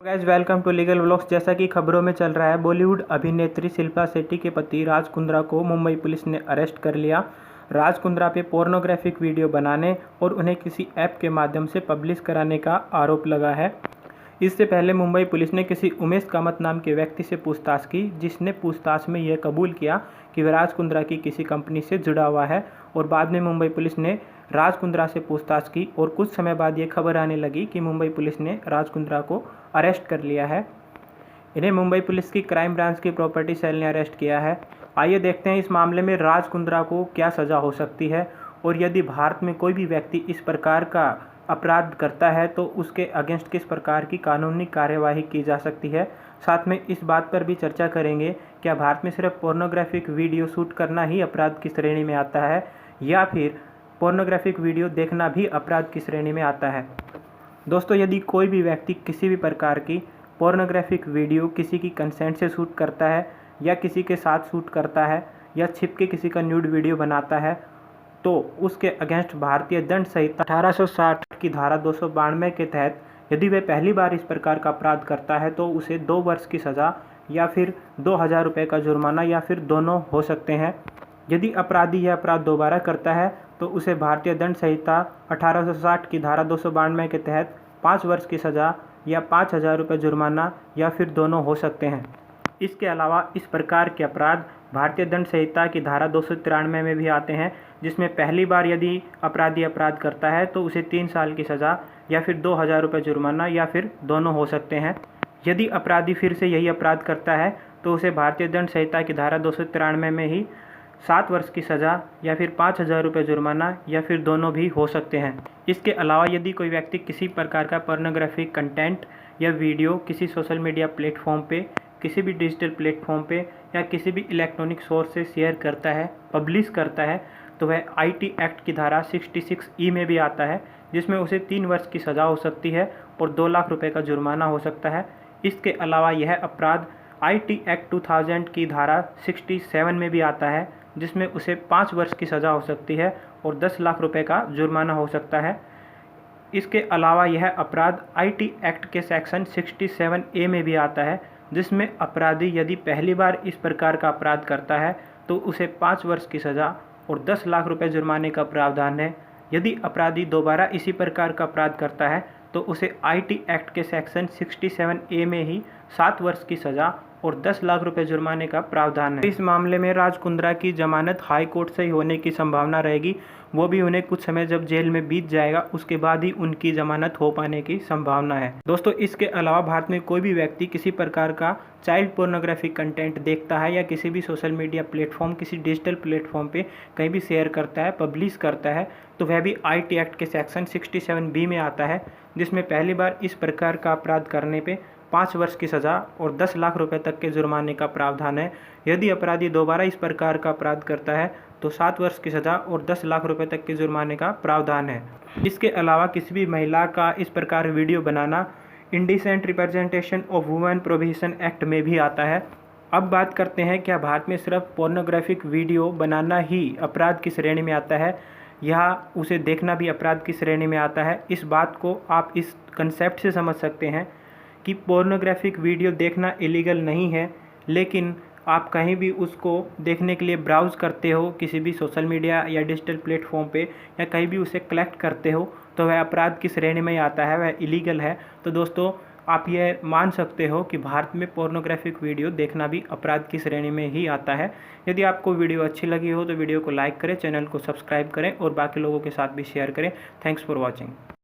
Guys welcome to legal vlogs. जैसा कि खबरों में चल रहा है, बॉलीवुड अभिनेत्री शिल्पा शेट्टी के पति राज कुंद्रा को मुंबई पुलिस ने अरेस्ट कर लिया। राज कुंद्रा पे पोर्नोग्राफिक वीडियो बनाने और उन्हें किसी ऐप के माध्यम से पब्लिश कराने का आरोप लगा है। इससे पहले मुंबई पुलिस ने किसी उमेश कामत नाम के व्यक्ति से पूछताछ की, जिसने पूछताछ में यह कबूल किया कि वह राज कुंद्रा की किसी कंपनी से जुड़ा हुआ है। और बाद में मुंबई पुलिस ने राज कुंद्रा से पूछताछ की और कुछ समय बाद ये खबर आने लगी कि मुंबई पुलिस ने राज कुंद्रा को अरेस्ट कर लिया है। इन्हें मुंबई पुलिस की क्राइम ब्रांच की प्रॉपर्टी सेल ने अरेस्ट किया है। आइए देखते हैं इस मामले में राज कुंद्रा को क्या सज़ा हो सकती है और यदि भारत में कोई भी व्यक्ति इस प्रकार का अपराध करता है तो उसके अगेंस्ट किस प्रकार की कानूनी कार्यवाही की जा सकती है। साथ में इस बात पर भी चर्चा करेंगे, क्या भारत में सिर्फ पोर्नोग्राफिक वीडियो शूट करना ही अपराध की श्रेणी में आता है या फिर पोर्नोग्राफिक वीडियो देखना भी अपराध की श्रेणी में आता है। दोस्तों, यदि कोई भी व्यक्ति किसी भी प्रकार की पोर्नोग्राफिक वीडियो किसी की कंसेंट से शूट करता है या किसी के साथ शूट करता है या छिप के किसी का न्यूड वीडियो बनाता है तो उसके अगेंस्ट भारतीय दंड संहिता 1860 की धारा 292 के तहत यदि वह पहली बार इस प्रकार का अपराध करता है तो उसे 2 वर्ष की सज़ा या फिर 2000 रुपये का जुर्माना या फिर दोनों हो सकते हैं। यदि अपराधी यह अपराध दोबारा करता है तो उसे भारतीय दंड संहिता 1860 की धारा 292 के तहत 5 वर्ष की सज़ा या 5000 रुपये जुर्माना या फिर दोनों हो सकते हैं। इसके अलावा इस प्रकार के अपराध भारतीय दंड संहिता की धारा 293 में भी आते हैं, जिसमें पहली बार यदि अपराधी अपराध करता है तो उसे 3 साल की सज़ा या फिर 2000 रुपये जुर्माना या फिर दोनों हो सकते हैं। यदि अपराधी फिर से यही अपराध करता है तो उसे भारतीय दंड संहिता की धारा 293 में ही 7 वर्ष की सज़ा या फिर 5000 रुपये जुर्माना या फिर दोनों भी हो सकते हैं। इसके अलावा यदि कोई व्यक्ति किसी प्रकार का पोर्नोग्राफिक कंटेंट या वीडियो किसी सोशल मीडिया प्लेटफॉर्म पे, किसी भी डिजिटल प्लेटफॉर्म पे या किसी भी इलेक्ट्रॉनिक सोर्स से शेयर करता है, पब्लिश करता है, तो वह आईटी एक्ट की धारा 66E में भी आता है, जिसमें उसे 3 वर्ष की सज़ा हो सकती है और 2 लाख रुपए का जुर्माना हो सकता है। इसके अलावा यह अपराध आईटी एक्ट 2000 की धारा 67 में भी आता है, जिसमें उसे 5 वर्ष की सज़ा हो सकती है और 10 लाख रुपए का जुर्माना हो सकता है। इसके अलावा यह अपराध आईटी एक्ट के सेक्शन 67A में भी आता है, जिसमें अपराधी यदि पहली बार इस प्रकार का अपराध करता है तो उसे 5 वर्ष की सज़ा और 10 लाख रुपए जुर्माने का प्रावधान है। यदि अपराधी दोबारा इसी प्रकार का अपराध करता है तो उसे आईटी एक्ट के सेक्शन 67A में ही 7 वर्ष की सज़ा और 10 लाख रुपए जुर्माने का प्रावधान है। इस मामले में राज कुंद्रा की जमानत हाई कोर्ट से ही होने की संभावना रहेगी, वो भी उन्हें कुछ समय जब जेल में बीत जाएगा उसके बाद ही उनकी जमानत हो पाने की संभावना है। दोस्तों, इसके अलावा भारत में कोई भी व्यक्ति किसी प्रकार का चाइल्ड पोर्नोग्राफिक कंटेंट देखता है या किसी भी सोशल मीडिया प्लेटफॉर्म, किसी डिजिटल प्लेटफॉर्म पे कहीं भी शेयर करता है, पब्लिश करता है, तो वह भी आईटी एक्ट के सेक्शन 67B में आता है, जिसमें पहली बार इस प्रकार का अपराध करने पे 5 वर्ष की सज़ा और 10 लाख रुपए तक के जुर्माने का प्रावधान है। यदि अपराधी दोबारा इस प्रकार का अपराध करता है तो 7 वर्ष की सज़ा और 10 लाख रुपए तक के जुर्माने का प्रावधान है। इसके अलावा किसी भी महिला का इस प्रकार video banana indecent representation of women prohibition act में भी आता है। अब बात करते हैं, क्या भारत में सिर्फ पोर्नोग्राफिक वीडियो बनाना ही अपराध की श्रेणी में आता है या उसे देखना भी अपराध की श्रेणी में आता है। इस बात को आप इस कंसेप्ट से समझ सकते हैं कि पोर्नोग्राफिक वीडियो देखना इलीगल नहीं है, लेकिन आप कहीं भी उसको देखने के लिए ब्राउज़ करते हो किसी भी सोशल मीडिया या डिजिटल प्लेटफॉर्म पे या कहीं भी उसे कलेक्ट करते हो तो वह अपराध की श्रेणी में आता है, वह इलीगल है। तो दोस्तों, आप ये मान सकते हो कि भारत में पोर्नोग्राफिक वीडियो देखना भी अपराध की श्रेणी में ही आता है। यदि आपको वीडियो अच्छी लगी हो तो वीडियो को लाइक करें, चैनल को सब्सक्राइब करें और बाकी लोगों के साथ भी शेयर करें। Thanks for watching.